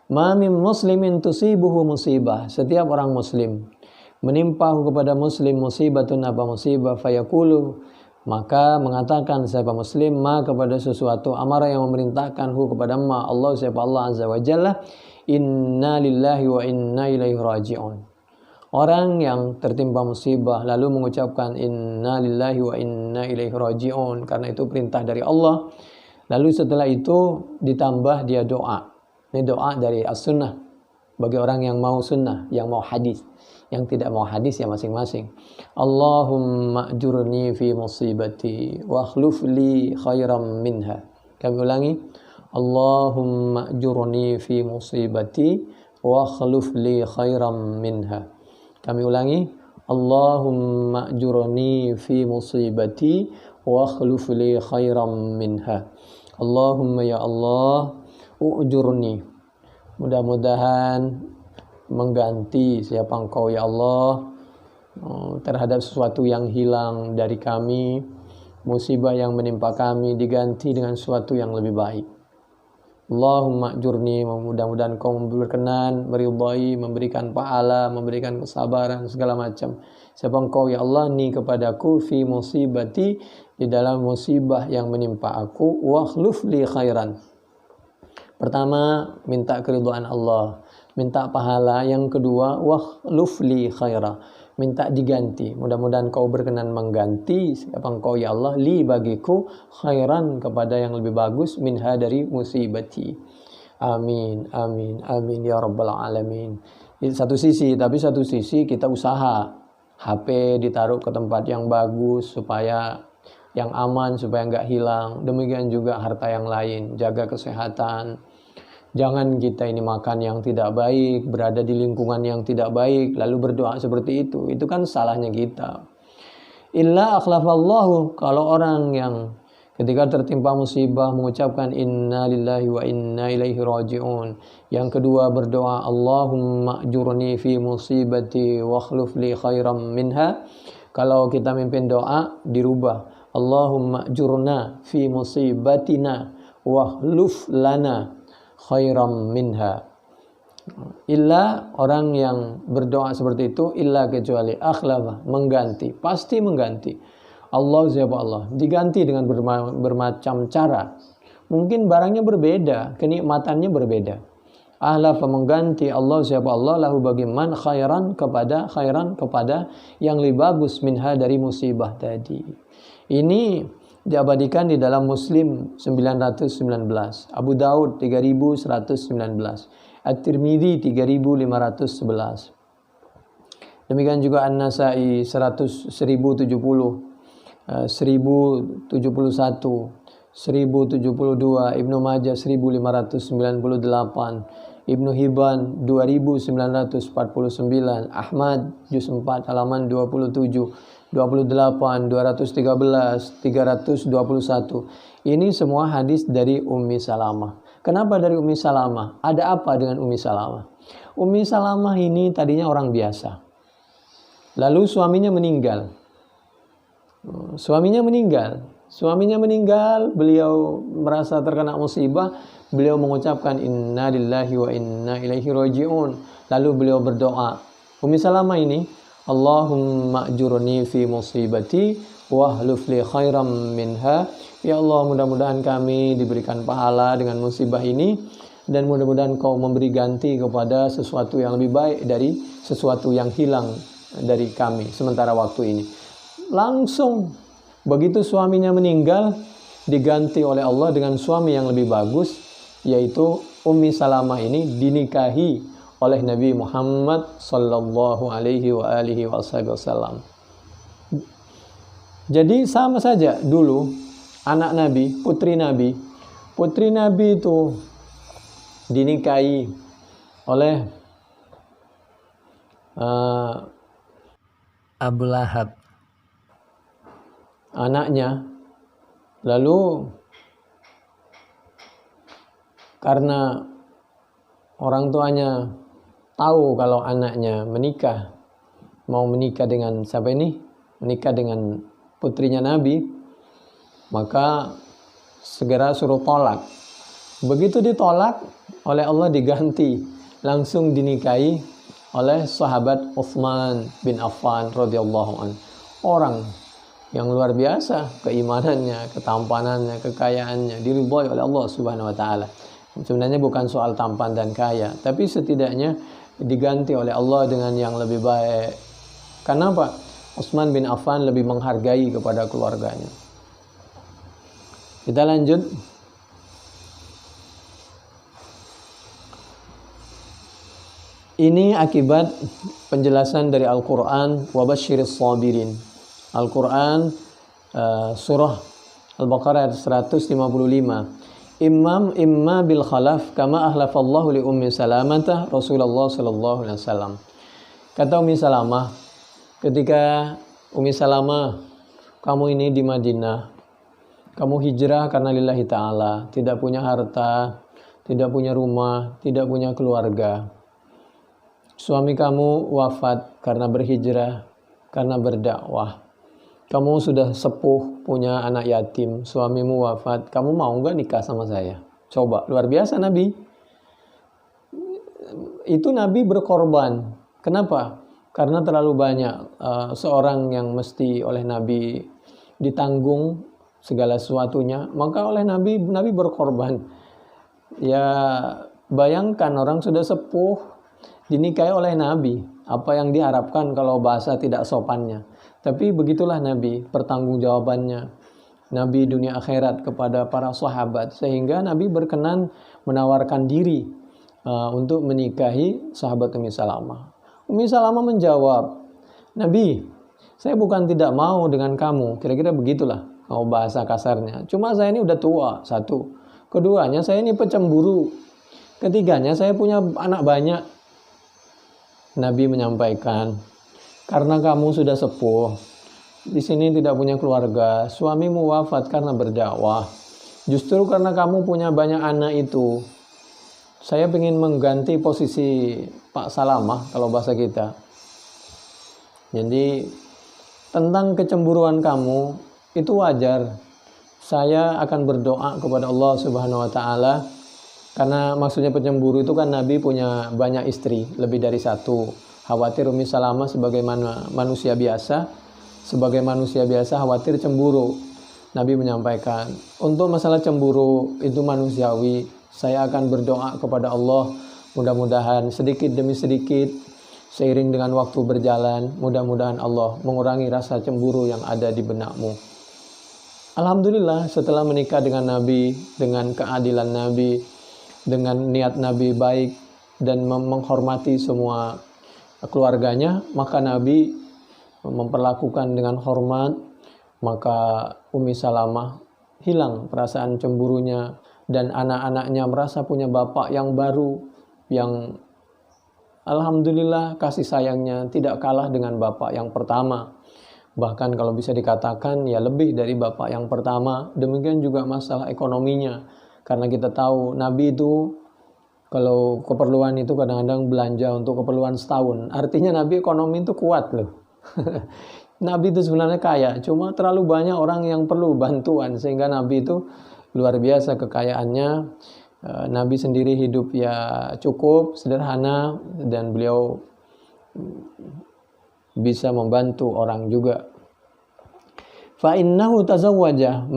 Ma min muslimin tusibuhu musibah. Setiap orang muslim menimpa kepada muslim musibatun apa musibah, fayaqulu, maka mengatakan siapa muslim ma kepada sesuatu amara yang memerintahkan kepada ma Allah, siapa Allah azza wa jalla, inna lillahi wa inna ilaihi raji'un. Orang yang tertimpa musibah lalu mengucapkan inna lillahi wa inna ilaihi raji'un, karena itu perintah dari Allah. Lalu setelah itu ditambah dia doa. Ini doa dari As-Sunnah bagi orang yang mau sunnah, yang mau hadis. Yang tidak mau hadis ya masing-masing. Allahumma ajurni fi musibati wa akhluf li khairam minha. Kami ulangi. Allahumma ajurni fi musibati wa akhluf li khairam minha. Kami ulangi. Allahumma ajurni fi musibati wa akhluf li khairam minha. Allahumma ya Allah, ujurni, mudah-mudahan mengganti siapa engkau ya Allah terhadap sesuatu yang hilang dari kami, musibah yang menimpa kami diganti dengan sesuatu yang lebih baik. Allahumma ajurni, mudah-mudahan kau berkenan, meridai, memberikan pahala, memberikan kesabaran segala macam. Siapa engkau ya Allah ni kepadaku fi musibati, di dalam musibah yang menimpa aku, wa akhluf li khairan. Pertama, minta keridhaan Allah, minta pahala. Yang kedua, wakhluf li khaira, minta diganti. Mudah-mudahan kau berkenan mengganti siapa engkau ya Allah li bagiku khairan, kepada yang lebih bagus minha dari musibati. Amin, amin, amin ya rabbal alamin. Satu sisi, tapi satu sisi kita usaha HP ditaruh ke tempat yang bagus supaya yang aman, supaya nggak hilang. Demikian juga harta yang lain, jaga kesehatan. Jangan kita ini makan yang tidak baik, berada di lingkungan yang tidak baik, lalu berdoa seperti itu. Itu kan salahnya kita. Illa akhlafallahu, kalau orang yang ketika tertimpa musibah mengucapkan inna lillahi wa inna ilaihi raji'un. Yang kedua berdoa Allahumma ajurni fi musibati wa akhlif li khairam minha. Kalau kita mimpin doa dirubah Allahumma ajurna fi musibatina wa akhlif lana khairam minha. Illa, orang yang berdoa seperti itu, illa kecuali akhlafa, mengganti, pasti mengganti. Allah siapa Allah, diganti dengan bermacam cara. Mungkin barangnya berbeda, kenikmatannya berbeda. Akhlafa, mengganti, Allah siapa Allah, lahu bagiman khairan kepada yang lebih bagus minha, dari musibah tadi. Ini diabadikan di dalam Muslim 919, Abu Daud 3119, At-Tirmidzi 3511. Demikian juga An-Nasa'i 1070, 1071, 1072, Ibnu Majah 1598, Ibnu Hibban 2949, Ahmad juz 4 halaman 27, 28, 213, 321. Ini semua hadis dari Ummi Salamah. Kenapa dari Ummi Salamah? Ada apa dengan Ummi Salamah? Ummi Salamah ini tadinya orang biasa. Lalu suaminya meninggal. Suaminya meninggal, beliau merasa terkena musibah, beliau mengucapkan inna lillahi wa inna ilaihi raji'un. Lalu beliau berdoa. Ummi Salamah ini, Allahumma ajurni fi musibati wa akhlif li khairam minha. Ya Allah, mudah-mudahan kami diberikan pahala dengan musibah ini, dan mudah-mudahan Kau memberi ganti kepada sesuatu yang lebih baik dari sesuatu yang hilang dari kami sementara waktu ini. Langsung begitu suaminya meninggal, diganti oleh Allah dengan suami yang lebih bagus, yaitu Ummi Salamah ini dinikahi oleh Nabi Muhammad sallallahu alaihi wa alihi wasallam. Jadi sama saja dulu anak Nabi, putri Nabi itu dinikahi oleh Abu Lahab, anaknya. Lalu karena orang tuanya tahu kalau anaknya mau menikah dengan siapa ini? Menikah dengan putrinya Nabi, maka segera suruh tolak. Begitu ditolak oleh Allah, diganti, langsung dinikahi oleh sahabat Utsman bin Affan radhiyallahu anhu. Orang yang luar biasa keimanannya, ketampanannya, kekayaannya, diridhoi oleh Allah Subhanahu wa taala. Sebenarnya bukan soal tampan dan kaya, tapi setidaknya diganti oleh Allah dengan yang lebih baik. Kenapa? Utsman bin Affan lebih menghargai kepada keluarganya. Kita lanjut. Ini akibat penjelasan dari Al-Quran, wa basyiris sabirin. Al-Quran surah Al-Baqarah ayat 155. Imma bil khalaf kama ahlafallahu li Ummi Salamah Rasulullah sallallahu alaihi wasallam. Kata Ummi Salamah, ketika Ummi Salamah, kamu ini di Madinah, kamu hijrah karena lillahi ta'ala, tidak punya harta, tidak punya rumah, tidak punya keluarga. Suami kamu wafat karena berhijrah, karena berdakwah. Kamu sudah sepuh, punya anak yatim, suamimu wafat, kamu mau nggak nikah sama saya? Coba, luar biasa Nabi. Itu Nabi berkorban. Kenapa? Karena terlalu banyak seorang yang mesti oleh Nabi ditanggung segala sesuatunya, maka oleh Nabi berkorban. Ya, bayangkan orang sudah sepuh dinikahi oleh Nabi, apa yang diharapkan kalau bahasa tidak sopannya. Tapi begitulah Nabi, pertanggungjawabannya Nabi dunia akhirat kepada para sahabat, sehingga Nabi berkenan menawarkan diri untuk menikahi sahabat Ummi Salamah. Ummi Salamah menjawab, Nabi, saya bukan tidak mau dengan kamu. Kira-kira begitulah kalau bahasa kasarnya. Cuma saya ini udah tua, satu. Keduanya, saya ini pecemburu. Ketiganya, saya punya anak banyak. Nabi menyampaikan, karena kamu sudah sepuh, di sini tidak punya keluarga, suamimu wafat karena berdakwah. Justru karena kamu punya banyak anak itu, saya ingin mengganti posisi Pak Salamah kalau bahasa kita. Jadi tentang kecemburuan kamu itu wajar. Saya akan berdoa kepada Allah Subhanahu wa taala. Karena maksudnya pencemburu itu kan Nabi punya banyak istri, lebih dari satu. Khawatir Ummi Salamah sebagai manusia biasa khawatir cemburu. Nabi menyampaikan, untuk masalah cemburu itu manusiawi. Saya akan berdoa kepada Allah, mudah-mudahan sedikit demi sedikit, seiring dengan waktu berjalan, mudah-mudahan Allah mengurangi rasa cemburu yang ada di benakmu. Alhamdulillah, setelah menikah dengan Nabi, dengan keadilan Nabi, dengan niat Nabi baik dan menghormati semua keluarganya, maka Nabi memperlakukan dengan hormat. Maka Ummi Salamah hilang perasaan cemburunya, dan anak-anaknya merasa punya bapak yang baru, yang alhamdulillah kasih sayangnya tidak kalah dengan bapak yang pertama. Bahkan kalau bisa dikatakan ya lebih dari bapak yang pertama. Demikian juga masalah ekonominya. Karena kita tahu Nabi itu kalau keperluan itu kadang-kadang belanja untuk keperluan setahun. Artinya Nabi ekonomi itu kuat loh. Nabi itu sebenarnya kaya. Cuma terlalu banyak orang yang perlu bantuan. Sehingga Nabi itu luar biasa kekayaannya. Nabi sendiri hidup ya cukup, sederhana. Dan beliau bisa membantu orang juga. Fa'innahu tazawwaja,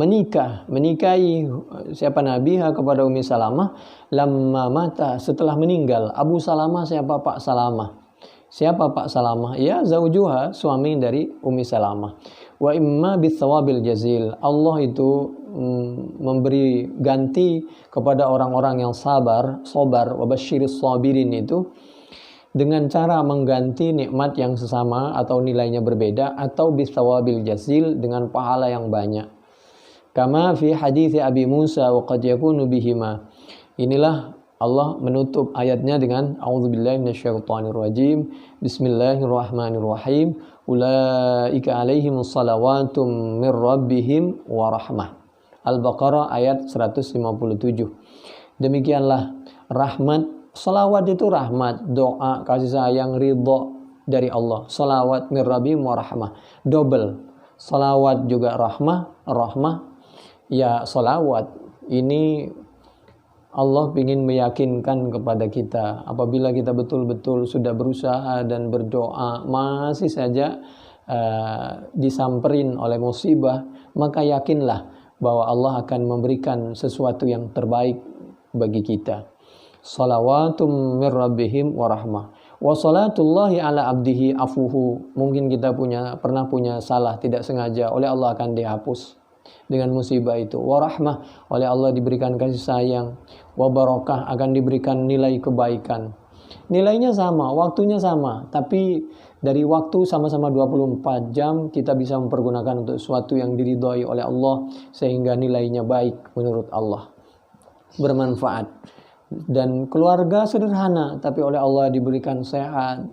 menikahi siapa Nabiha kepada Ummi Salamah lamma mata, setelah meninggal Abu Salamah. Siapa Pak Salamah? Siapa Pak Salamah? Ya zaujuha, suami dari Ummi Salamah. Wa imma bithawabil jazil, Allah itu memberi ganti kepada orang-orang yang sabar, wa basyiris sabirin, itu dengan cara mengganti nikmat yang sesama atau nilainya berbeda, atau bithawabil jazil, dengan pahala yang banyak. Kama fi hadits Abi Musa wa qad yakunu bihima. Inilah Allah menutup ayatnya dengan a'udzubillahi minasyaitonir rajim. Bismillahirrahmanirrahim. Ulaika alaihimus salawatum mir rabbihim wa rahmah. Al-Baqarah ayat 157. Demikianlah rahmat. Salawat itu rahmat, doa, kasih sayang, ridho dari Allah. Salawat mir rabbihim wa rahmah. Double. Salawat juga rahmah ya salawat. Ini Allah ingin meyakinkan kepada kita, apabila kita betul-betul sudah berusaha dan berdoa masih saja disamperin oleh musibah, maka yakinlah bahwa Allah akan memberikan sesuatu yang terbaik bagi kita. Salawatum mir rabbihim wa rahmah. Wa salatullahi ala abdihi afuhu. Mungkin kita pernah punya salah tidak sengaja, oleh Allah akan dihapus dengan musibah itu. Wa rahmah, oleh Allah diberikan kasih sayang. Wa barakah, akan diberikan nilai kebaikan. Nilainya sama, waktunya sama, tapi dari waktu sama-sama 24 jam kita bisa mempergunakan untuk sesuatu yang diridhoi oleh Allah, sehingga nilainya baik menurut Allah, bermanfaat. Dan keluarga sederhana, tapi oleh Allah diberikan sehat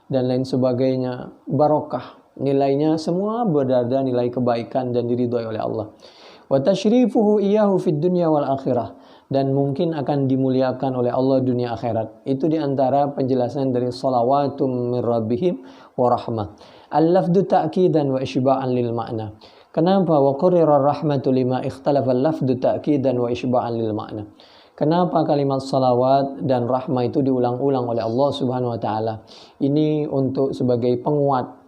dan lain sebagainya, barokah. Nilainya semua berdada nilai kebaikan dan diridhoi oleh Allah. Wa tashrifuhu iyyahu fid dunya wal akhirah, dan mungkin akan dimuliakan oleh Allah dunia akhirat. Itu diantara penjelasan dari salawatum mir rabbihim wa rahmah. Al-lafdu ta'kidan wa isyba'an lil ma'na. Kenapa wa qurira rahmatu lima ikhtalafa al-lafdu ta'kidan wa isyba'an lil ma'na? Kenapa kalimat salawat dan rahmah itu diulang-ulang oleh Allah Subhanahu wa taala? Ini untuk sebagai penguat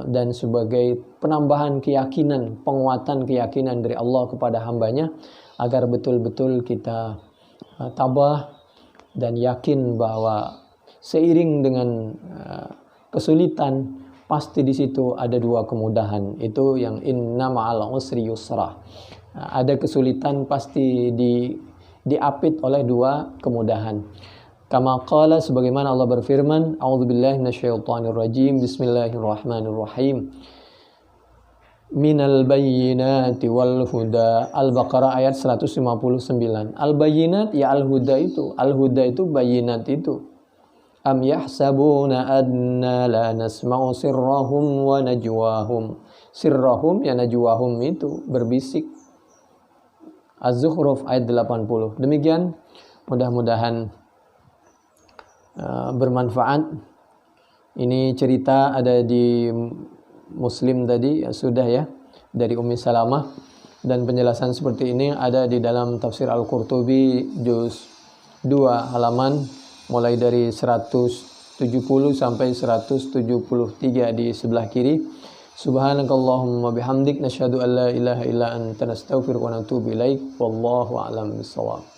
dan sebagai penambahan keyakinan, penguatan keyakinan dari Allah kepada hambanya, agar betul-betul kita tabah dan yakin bahwa seiring dengan kesulitan pasti di situ ada dua kemudahan. Itu yang inna ma'al usri yusra. Ada kesulitan pasti diapit oleh dua kemudahan. Kama qala, sebagaimana Allah berfirman, a'udzubillahi minasyaitonirrajim, bismillahirrahmanirrahim. Minal bayyinati wal huda. Al-Baqarah ayat 159. Al-bayyinat ya al-huda itu. Al-huda itu bayyinat itu. Am yahsabuna anna la nasma'u sirrahum wa najwahum. Sirrahum ya najwahum itu berbisik. Az-Zukhruf ayat 80. Demikian, mudah-mudahan bermanfaat. Ini cerita ada di Muslim tadi, ya, sudah ya, dari Ummi Salamah, dan penjelasan seperti ini ada di dalam tafsir Al-Qurtubi juz 2 halaman mulai dari 170 sampai 173 di sebelah kiri. Subhanakallahumma bihamdik, nasyhadu an la ilaha illa anta, nastaghfiruka wa natubu ilaik, wallahu a'lam bishawab.